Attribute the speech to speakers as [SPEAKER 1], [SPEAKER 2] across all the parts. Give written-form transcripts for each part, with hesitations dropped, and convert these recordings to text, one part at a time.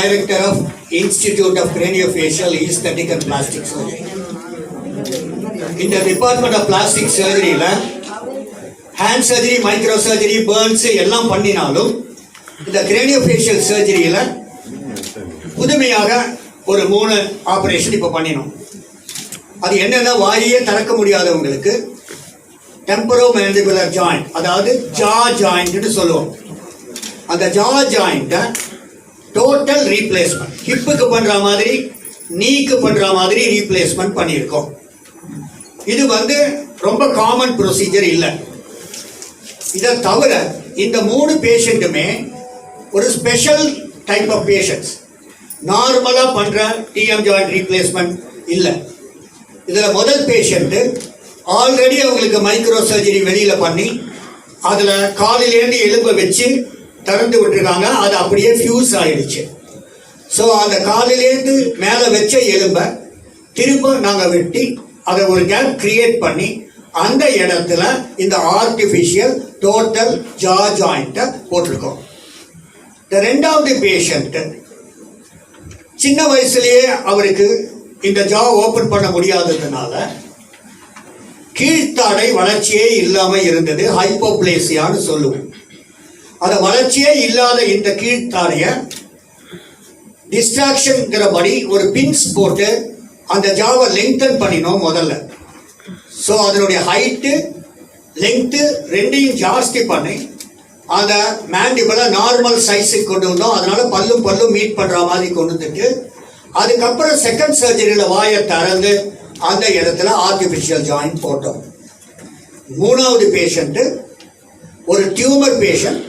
[SPEAKER 1] director of Institute of Craniofacial Aesthetic and Plastic Surgery. In the Department of Plastic Surgery, hand surgery, microsurgery, burns எல்லாம் பண்ணினாலும் இந்த craniofacial surgeryல புதுமையாக ஒரு 3 operation இப்ப பண்ணினோம். அது என்னன்னா வாயே திறக்க முடியாதவங்களுக்கு temporomandibular joint, அதாவது jaw joint னு சொல்லுவோம். அந்த jaw joint total replacement, ஹிப்புக்கு பண்ற மாதிரி நீக்கு பண்ற மாதிரி ரீப்ளேஸ்மெண்ட் பண்ணியிருக்கோம். இது ரொம்ப காமன் ப்ரொசீஜர் இல்லை. இதை தவிர இந்த 3 பேஷண்ட்டுமே ஒரு ஸ்பெஷல் டைப் ஆஃப் பேஷண்ட்ஸ். நார்மலாக பண்ணுற டிஎம் ஜாயிண்ட் ரீப்ளேஸ்மெண்ட் இல்லை. இதில் முதல் பேஷண்ட்டு ஆல்ரெடி அவங்களுக்கு மைக்ரோ சர்ஜரி வெளியில் பண்ணி அதில் காலிலேருந்து எலும்பை வச்சு திறந்து விட்டுருக்காங்க. அது அப்படியே ஃபியூஸ் ஆகிடுச்சு. ஸோ அந்த காலிலேருந்து மேலே வச்ச எலும்பை திரும்ப நாங்கள் வெட்டி அதை ஒரு கேப் கிரியேட் பண்ணி அந்த இடத்துல இந்த ஆர்டிஃபிஷியல் டோட்டல் ஜா ஜாயிண்ட்டை போட்டிருக்கோம். இந்த 2வது பேஷண்ட் சின்ன வயசுலேயே அவருக்கு இந்த ஜா ஓப்பன் பண்ண முடியாததுனால கீழ்த்தாடை வளர்ச்சியே இல்லாமல் இருந்தது. ஹைப்போப்ளேசியான்னு சொல்லுவோம். அதை வளர்ச்சியே இல்லாத இந்த கீழ்த்தாடைய டிஸ்ட்ராக்ஷன்ங்கிறபடி ஒரு பின்ஸ் போட்டு அந்த ஜாவை லெங்தன் பண்ணினோம் முதல்ல. ஸோ அதனுடைய ஹைட்டு லெங்க்த்து ரெண்டையும் ஜாஸ்தி பண்ணி அந்த மேண்டிபிளை நார்மல் சைஸுக்கு கொண்டு வந்தோம். அதனால பல்லும் மீட் பண்ணுற மாதிரி கொண்டு வந்துட்டு அதுக்கப்புறம் செகண்ட் சர்ஜரியில் வாயை திறந்து அந்த இடத்துல ஆர்டிஃபிஷியல் ஜாயிண்ட் போட்டோம். 3வது பேஷண்ட்டு ஒரு டியூமர் பேஷண்ட்.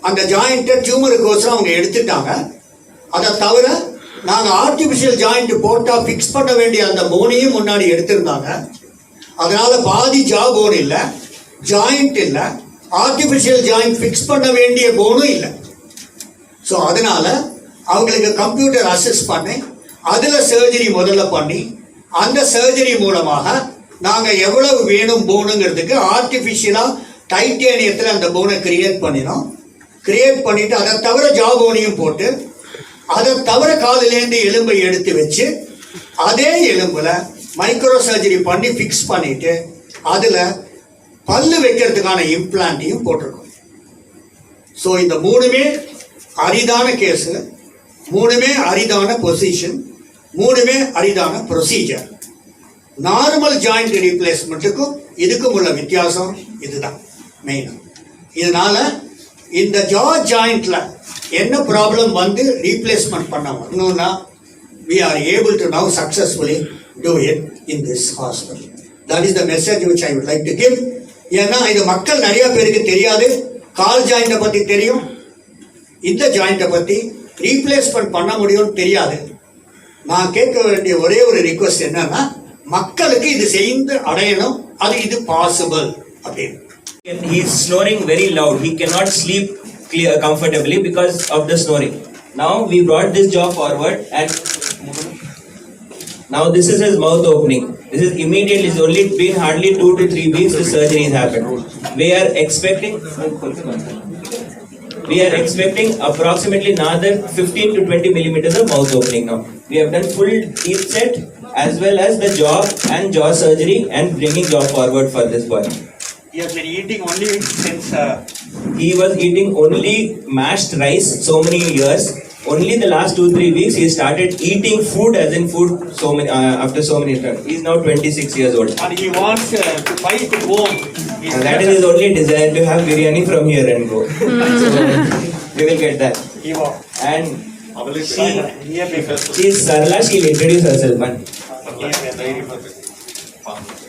[SPEAKER 1] அந்த ஜாயிண்ட்டை டியூமருக்கோசரம் அவங்க எடுத்துட்டாங்க. அதை தவிர நாங்கள் ஆர்டிஃபிஷியல் ஜாயிண்ட் போட்டால் ஃபிக்ஸ் பண்ண வேண்டிய அந்த போனையும் முன்னாடி எடுத்திருந்தாங்க. அதனால பாதி ஜா போன் இல்லை, ஜாயிண்ட் இல்லை, ஆர்டிஃபிஷியல் ஜாயிண்ட் ஃபிக்ஸ் பண்ண வேண்டிய போனும் இல்லை. ஸோ அதனால அவங்களுக்கு கம்ப்யூட்டர் அசஸ் பண்ணி அதில் சர்ஜரி முதல்ல பண்ணி அந்த சர்ஜரி மூலமாக நாங்கள் எவ்வளவு வேணும் போனுங்கிறதுக்கு ஆர்டிஃபிஷியலாக டைட்டேனியத்தில் அந்த போனை கிரியேட் பண்ணினோம். கிரியேட் பண்ணிவிட்டு அதை தவிர ஜா போனையும் போட்டு அதை தவிர காலிலேருந்து எலும்பை எடுத்து வச்சு அதே எலும்பில் மைக்ரோ சர்ஜரி பண்ணி ஃபிக்ஸ் பண்ணிவிட்டு அதில் பல்லு வைக்கிறதுக்கான இம்ப்ளான்ட்டையும் போட்டிருக்கோம். ஸோ இந்த 3மே அரிதான கேஸு, 3மே அரிதான பொசிஷன், 3மே அரிதான ப்ரொசீஜர். நார்மல் ஜாயிண்ட் ரீப்ளேஸ்மெண்ட்டுக்கும் இதுக்கும் உள்ள வித்தியாசம் இதுதான் மெயினாக. இதனால் இந்த ஜா ஜாயிண்ட்ல என்ன ப்ராப்ளம் ரீப்ளேஸ்மெண்ட் பண்ணணும்னா we are able to now successfully do it in this hospital. That is the message which I would like to give. ஏன்னா இது மக்கள் நிறைய பேருக்கு தெரியாது. கால் ஜாயிண்ட்டை பற்றி தெரியும், இந்த ஜாயிண்ட்டை பற்றி ரீப்ளேஸ்மெண்ட் பண்ண முடியும்னு தெரியாது. நான் கேட்க வேண்டிய ஒரே ஒரு ரிக்வெஸ்ட் என்னன்னா மக்களுக்கு இது செய்து அடையணும், அது இது பாசிபிள் அப்படின்னு.
[SPEAKER 2] He is snoring very loud. He cannot sleep comfortably because of the snoring. Now we brought this jaw forward and now this is his mouth opening. This is immediately. It's only been hardly 2 to 3 weeks the surgery has happened. We are expecting approximately another 15 to 20 millimeters of mouth opening now. We have done full teeth set as well as the jaw and jaw surgery and bringing jaw forward for this boy.
[SPEAKER 1] He has been eating only since
[SPEAKER 2] he was eating only mashed rice so many years. Only the last 2-3 weeks he started eating food as in food so many after so many times. He is now 26 years old.
[SPEAKER 1] And he wants to bite home.
[SPEAKER 2] And that is his only desire, to have biryani from here and go. So we will get that. And she is Sarla. She will introduce herself.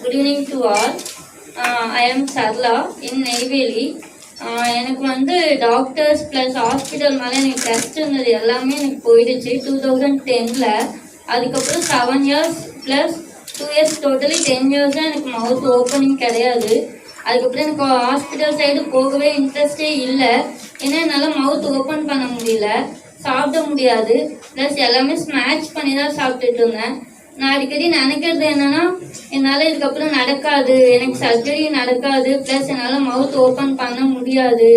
[SPEAKER 3] Good evening to all. I am Sarla in Neyveli. எனக்கு doctors plus hospital மேலே எனக்கு test இருந்தது எல்லாமே எனக்கு போயிடுச்சு 2010. அதுக்கப்புறம் 7 years plus 2 years totally 10 years தான் எனக்கு மவுத் ஓப்பனிங் கிடையாது. அதுக்கப்புறம் எனக்கு ஹாஸ்பிட்டல் சைடு போகவே இன்ட்ரெஸ்டே இல்லை. ஏன்னா என்னால் மவுத் ஓப்பன் பண்ண முடியல, சாப்பிட முடியாது, ப்ளஸ் எல்லாமே ஸ்மாஷ் பண்ணி தான் சாப்பிட்டுட்டு இருந்தேன். நான் அடிக்கடி நினைக்கிறது என்னன்னா என்னால் இதுக்கப்புறம் நடக்காது, எனக்கு சர்ஜரி நடக்காது, ப்ளஸ் என்னால் மவுத் ஓப்பன் பண்ண முடியாது,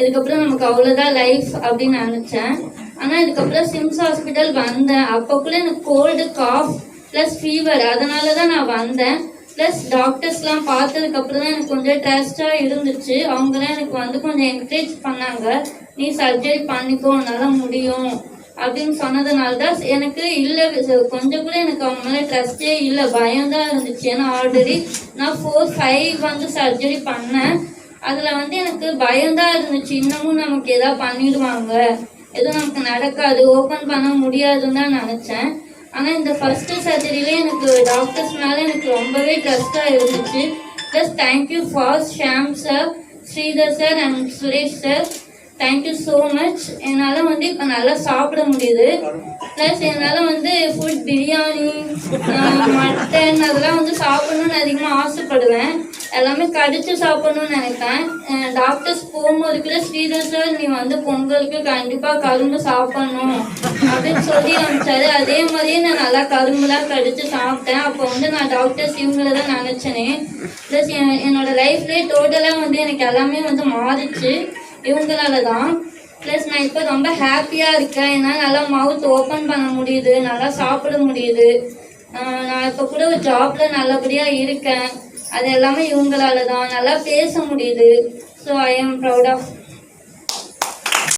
[SPEAKER 3] இதுக்கப்புறம் நமக்கு அவ்வளோதான் லைஃப் அப்படின்னு நினச்சேன். ஆனால் இதுக்கப்புறம் சிம்ஸ் ஹாஸ்பிட்டல் வந்தேன். அப்போ கூட எனக்கு கோல்டு, காஃப் ப்ளஸ் ஃபீவர், அதனால தான் நான் வந்தேன். ப்ளஸ் டாக்டர்ஸ்லாம் பார்த்ததுக்கப்புறம் தான் எனக்கு கொஞ்சம் ட்ரஸ்டாக இருந்துச்சு. அவங்களாம் எனக்கு வந்து கொஞ்சம் என்கரேஜ் பண்ணாங்க, நீ சர்ஜரி பண்ணிக்கோ, உன்னால் முடியும் அப்படின்னு சொன்னதுனால தான் எனக்கு இல்லை, கொஞ்சம் கூட எனக்கு அவங்க மேலே ட்ரஸ்டே இல்லை, பயம்தான் இருந்துச்சு. ஏன்னா ஆல்ரெடி நான் 4-5 வந்து சர்ஜரி பண்ணேன். அதில் வந்து எனக்கு பயம்தான் இருந்துச்சு, இன்னமும் நமக்கு எதாவது பண்ணிடுவாங்க, எதுவும் நமக்கு நடக்காது, ஓப்பன் பண்ண முடியாதுன்னு தான் நினச்சேன். ஆனால் இந்த ஃபர்ஸ்ட் சர்ஜரியிலே எனக்கு டாக்டர்ஸ் மேலே எனக்கு ரொம்பவே ட்ரஸ்டாக இருந்துச்சு. Plus thank you for Sham sir, Sridhar sir and Suresh sir, thank you so much. என்னால் வந்து இப்போ நல்லா சாப்பிட முடியுது. ப்ளஸ் என்னால் வந்து ஃபுட், பிரியாணி, மட்டன் அதெல்லாம் வந்து சாப்பிடணும்னு அதிகமாக ஆசைப்படுவேன். எல்லாமே கடிச்சு சாப்பிடணும்னு நினைப்பேன். டாக்டர்ஸ் போகும்போது கூட ஸ்ரீதர் சார் நீ வந்து பொங்கலுக்கு கண்டிப்பாக கரும்பு சாப்பிடணும் அப்படின்னு சொல்லி அனுப்பிச்சாரு. அதே மாதிரியே நான் நல்லா கரும்புலாம் கடிச்சு சாப்பிட்டேன். அப்போ வந்து நான் டாக்டர்ஸ் இவங்கள தான் நினச்சேனே. ப்ளஸ் என்னோட லைஃப்லேயே டோட்டலாக வந்து எனக்கு எல்லாமே வந்து மாறிச்சு இவங்களால தான். ப்ளஸ் நான் இப்போ ரொம்ப ஹாப்பியாக இருக்கேன். என்னால் நல்லா மவுத் ஓப்பன் பண்ண முடியுது, நல்லா சாப்பிட முடியுது. நான் இப்போ கூட ஒரு ஜாப்பில் நல்லபடியாக இருக்கேன். அது எல்லாமே இவங்களால தான். நல்லா பேச முடியுது. So I am proud of